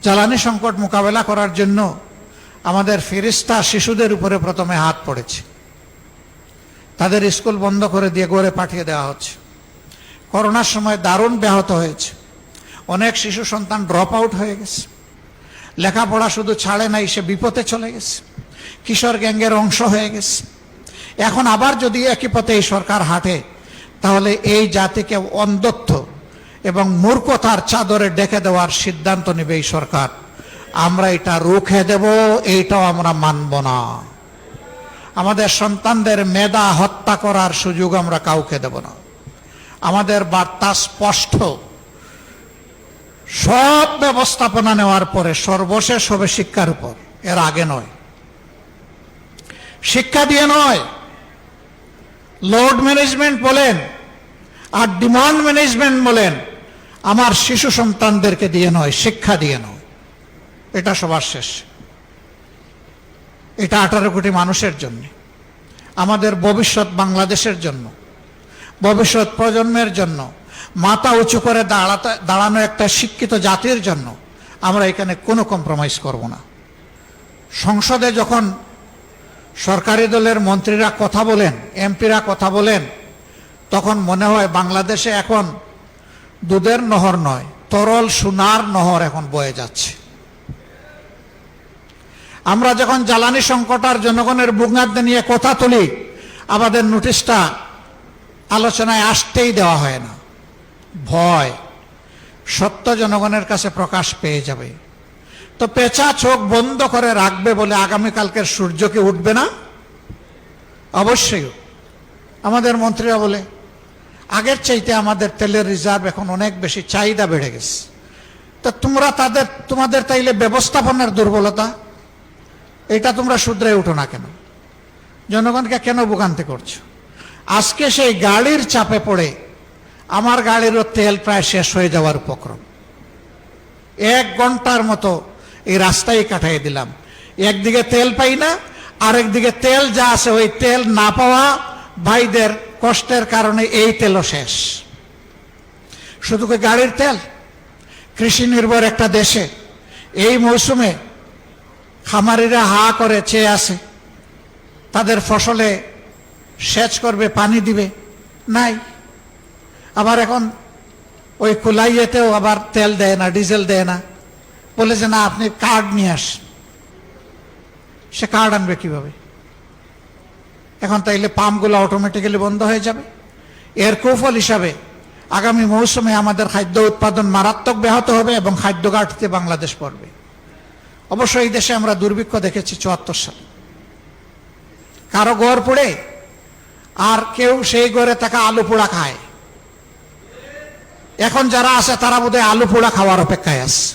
জ্বালানি সংকট মোকাবেলা করার জন্য আমাদের ফেরেশতা শিশুদের উপরে প্রথমে হাত পড়েছে, তাদের স্কুল বন্ধ করে দিয়ে গড়ে পাঠিয়ে দেওয়া হচ্ছে। করোনার সময় দারুণ ব্যাহত হয়েছে, অনেক শিশু সন্তান ড্রপ আউট হয়ে গেছে, লেখাপড়া শুধু ছাড়ে নাই, সে বিপথে চলে গেছে, কিশোর গ্যাংয়ের অংশ হয়ে গেছে। এখন আবার যদি একই পথে এই সরকার হাঁটে, তাহলে এই জাতিকে অন্ধত্ব এবং মূর্খতার চাদরে ডেকে দেওয়ার সিদ্ধান্ত নেবে এই সরকার। আমরা এটা রুখে দেব, এইটাও আমরা মানব না। আমাদের সন্তানদের মেধা হত্যা করার সুযোগ আমরা কাউকে দেব না। আমাদের বার্তা স্পষ্ট, সব ব্যবস্থাপনা নেওয়ার পরে সর্বশেষ হবে শিক্ষার উপর, এর আগে নয়। শিক্ষা দিয়ে নয়, লোড ম্যানেজমেন্ট বলেন আর ডিমান্ড ম্যানেজমেন্ট বলেন, আমার শিশু সন্তানদেরকে দিয়ে নয়, শিক্ষা দিয়ে নয়। এটা সবার শেষ। এটা 18 কোটি মানুষের জন্য, আমাদের ভবিষ্যৎ বাংলাদেশের জন্য, ভবিষ্যৎ প্রজন্মের জন্য, মাথা উঁচু করে দাঁড়ানো একটা শিক্ষিত জাতির জন্য আমরা এখানে কোনো কম্প্রোমাইজ করব না। সংসদে যখন সরকারি দলের মন্ত্রীরা কথা বলেন, এমপিরা কথা বলেন, তখন মনে হয় বাংলাদেশে এখন দুধের নহর নয়, তরল সোনার নহর এখন বয়ে যাচ্ছে। আমরা যখন জ্বালানি সংকট আর জনগণের ভোগান্তি নিয়ে কথা তুলি, আমাদের নোটিশটা আলোচনায় আসতেই দেওয়া হয় না। ভয়, সত্য জনগণের কাছে প্রকাশ পেয়ে যাবে। তো পেঁচা চোখ বন্ধ করে রাখবে বলে আগামীকালকের সূর্য কি উঠবে না? অবশ্যই। আমাদের মন্ত্রীরা বলে আগের চাইতে আমাদের তেলের রিজার্ভ এখন অনেক বেশি, চাহিদা বেড়ে গেছে। তো তোমাদের তাইলে ব্যবস্থাপনার দুর্বলতা, এটা তোমরা শুধরে উঠো না কেন? জনগণকে কেন ভোগান্তি করছো? আজকে সেই গাড়ির চাপে পড়ে আমার গাড়িরও তেল প্রায় শেষ হয়ে যাওয়ার উপক্রম। 1 ঘন্টার মতো এই রাস্তায় কাটাই দিলাম, একদিকে তেল পাই না, আরেকদিকে তেল যা আছে ওই তেল না পাওয়া ভাইদের কষ্টের কারণে এই তেলও শেষ। শুধু কি গাড়ির তেল? কৃষি নির্ভর একটা দেশে এই মৌসুমে খামারিরা হা করে চেয়ে আছে, তাদের ফসলে সেচ করবে, পানি দিবে, নাই। আবার এখন ওই কুলাইয়েতেও আবার তেল দেয় না, ডিজেল দেয় না, বলে যে না আপনি কার্ড নিয়ে আসেন। সে কার্ড আনবে কিভাবে? এখন তাইলে পাম্পগুলো অটোমেটিক্যালি বন্ধ হয়ে যাবে। এর কুফল হিসাবে আগামী মৌসুমে আমাদের খাদ্য উৎপাদন মারাত্মক ব্যাহত হবে এবং খাদ্য ঘাটতিতে বাংলাদেশ পড়বে। অবশ্য এই দেশে আমরা দুর্ভিক্ষ দেখেছি 74 সালে, কারো ঘর পড়ে আর কেউ সেই ঘরে থাকা আলু পোড়া খায়। এখন যারা আছে তারা বোধহয় আলু পোড়া খাওয়ার অপেক্ষায় আছে।